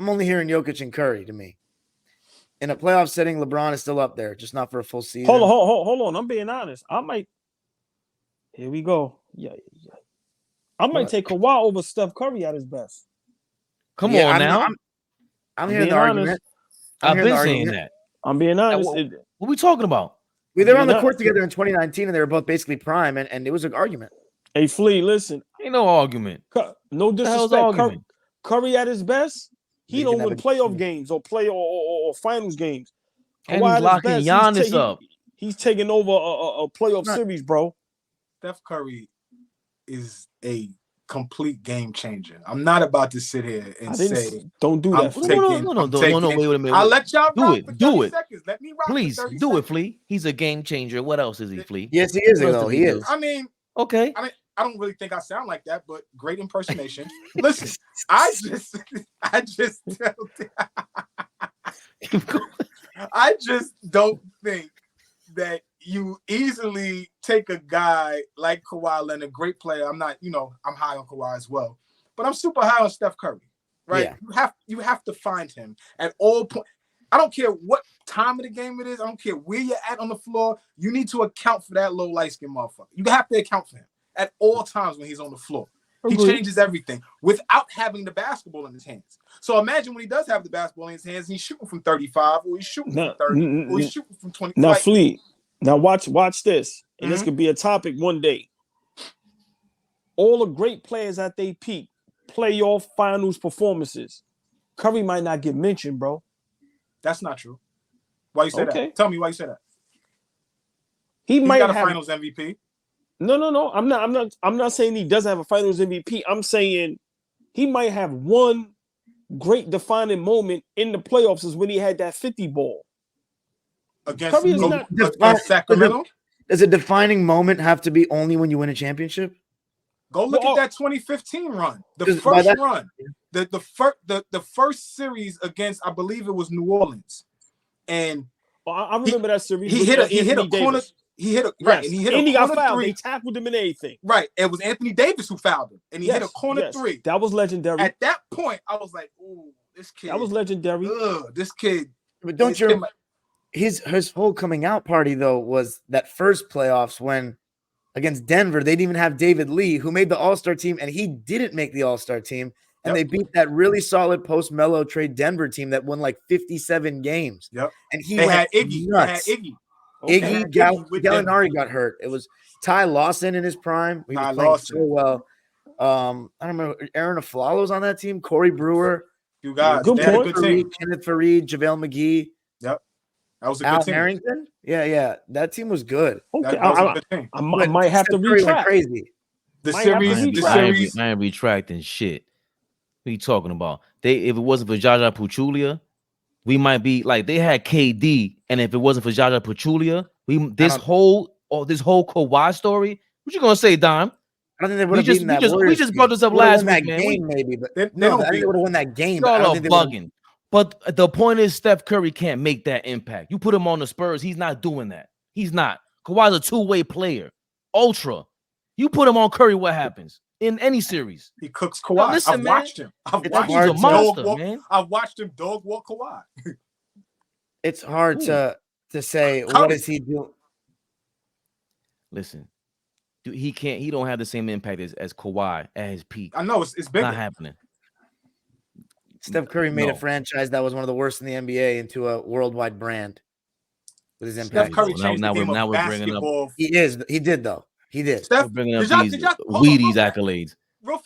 I'm only hearing Jokic and Curry to me. In a playoff setting, LeBron is still up there, just not for a full season. Hold on. I'm being honest. I might. Here we go. Yeah. I might take Kawhi over Steph Curry at his best. Come on now. I'm hearing the argument. I've been saying that. I'm being honest. What are we talking about? They were on the court together in 2019, and they were both basically prime, and it was an argument. Hey, Flea, listen. Ain't no argument. No disrespect. Curry at his best, he don't win playoff games or finals games. And he's locking Giannis up. He's taking over a playoff series, bro. Steph Curry is a complete game changer. I'm not about to sit here and say, don't do that. No, wait a minute. I'll let y'all do it. Seconds. Let me rock. Please for 30 do seconds. it, Flea. He's a game changer. What else is he, Flea? Yes, he is. Though he is. I mean, okay. I don't really think I sound like that, but great impersonation. Listen, I just don't think that you easily take a guy like Kawhi Leonard, great player. I'm not, I'm high on Kawhi as well, but I'm super high on Steph Curry, right? Yeah. You have to find him at all points. I don't care what time of the game it is. I don't care where you're at on the floor. You need to account for that low light-skinned motherfucker. You have to account for him at all times when he's on the floor. He changes everything without having the basketball in his hands. So imagine when he does have the basketball in his hands, and he's shooting from 35, or he's shooting from 30, or he's shooting from 20. Now, Flea, now watch this, and this could be a topic one day. All the great players at their peak, playoff finals performances, Curry might not get mentioned, bro. That's not true. Why you say that? Tell me why you say that. He might got have a finals MVP. No. I'm not saying he doesn't have a finals MVP. I'm saying he might have one great defining moment in the playoffs is when he had that 50 ball. Against Sacramento? Does a defining moment have to be only when you win a championship? Go look at that 2015 run. The first run. The first series against, I believe it was New Orleans. And I remember that series. He hit a corner. He hit a right, and he got fouled. Three. They tackled him in anything. Right. It was Anthony Davis who fouled him. And he hit a corner three. That was legendary. At that point, I was like, ooh, this kid. That was legendary. This kid. But don't you his whole coming out party though was that first playoffs when against Denver, they didn't even have David Lee, who made the All-Star team, and he didn't make the All-Star team. And they beat that really solid post-Melo trade Denver team that won like 57 games. Yep. And they had Iggy. Nuts. They had Iggy. Gallinari got hurt. It was Ty Lawson in his prime. He was playing so well. I don't remember. Aaron Aflalo's on that team. Corey Brewer. You guys. Good team. Kenneth Faried, JaVale McGee. Yep. That was a Al good team. Harrington. Yeah. That team was good. Okay. That was a good team. I might have to retract. Crazy. The series. I ain't retracting shit. What are you talking about? If it wasn't for Jaja Pachulia, we might be like they had KD, and if it wasn't for Jaja Pachulia, this whole Kawhi story. What you gonna say, Dom? I don't think they would have beaten that. We just brought this up last week, man. Game, maybe, but they I think they would have won that game. Y'all are bugging. But the point is, Steph Curry can't make that impact. You put him on the Spurs, he's not doing that. He's not. Kawhi's a two-way player, ultra. You put him on Curry, what happens in any series? He cooks Kawhi. Listen, I've watched him. He's a monster, man. I've watched him dog walk Kawhi. It's hard to say what is he doing. Listen, dude, he don't have the same impact as Kawhi at his peak. I know it's bigger. Not happening. Steph Curry made a franchise that was one of the worst in the NBA into a worldwide brand with his impact. Steph Curry changed the game of basketball. He did though. He did. Steph, we're bringing up these Wheaties accolades. Real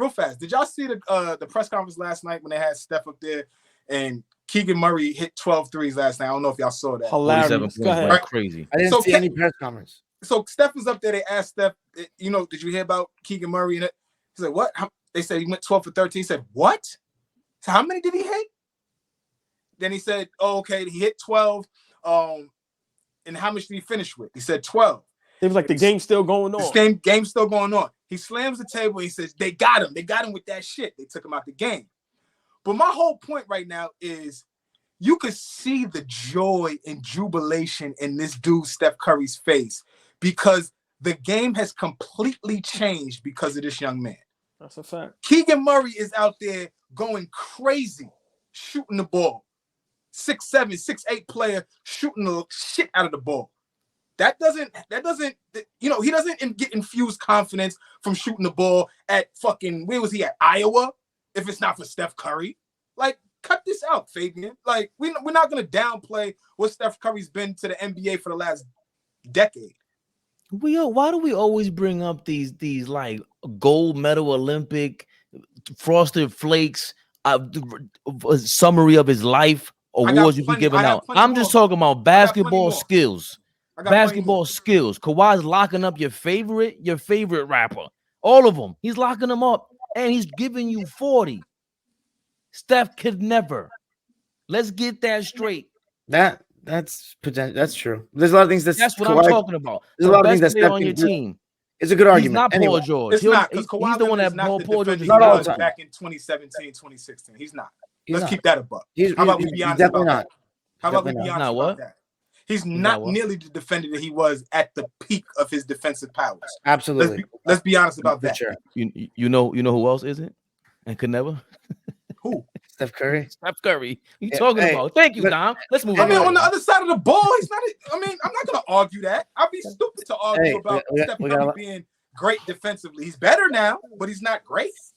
fast. Did y'all see the press conference last night when they had Steph up there and Keegan Murray hit 12 threes last night? I don't know if y'all saw that. Hilarious. Go ahead. Right? Crazy. I didn't see any press conference. So Steph was up there. They asked Steph, did you hear about Keegan Murray? And he said, what? They said he went 12 for 13. He said, what? So how many did he hit? Then he said, oh, okay, he hit 12. And how much did he finish with? He said 12. It was like the game's still going on. The game's still going on. He slams the table. He says, they got him. They got him with that shit. They took him out the game. But my whole point right now is you could see the joy and jubilation in this dude, Steph Curry's face, because the game has completely changed because of this young man. That's a fact. Keegan Murray is out there going crazy, shooting the ball. 6'7", 6'8" player shooting the shit out of the ball. That doesn't, he doesn't get infused confidence from shooting the ball at fucking, where was he at, Iowa? If it's not for Steph Curry. Like, cut this out, Fabian. Like, we're not going to downplay what Steph Curry's been to the NBA for the last decade. Why do we always bring up these like gold medal Olympic, Frosted Flakes, a summary of his life, awards you be giving out? I'm just talking about basketball skills. Basketball skills. Kawhi's locking up your favorite rapper. All of them. He's locking them up, and he's giving you 40. Steph could never. Let's get that straight. That's potential. That's true. There's a lot of things that's what Kawhi, I'm talking about. There's a lot of things that Steph on your team. It's a good argument. He's not Paul George. It's not, because Kawhi he's the one that Paul George is not all the not time. back in 2017, 2016. He's not. He's Let's not. keep that a buck. How about we be honest definitely about not. that? How about we Definitely be not. honest about that? He's not nearly the defender that he was at the peak of his defensive powers. Absolutely. Let's be honest about For that. sure. You know who else isn't and could never? Who? Steph Curry. Steph Curry. You talking about? Thank you, Dom. Let's move on. I mean, on the other side of the ball, he's not. I'm not going to argue that. I'd be stupid to argue about Steph Curry being great defensively. He's better now, but he's not great.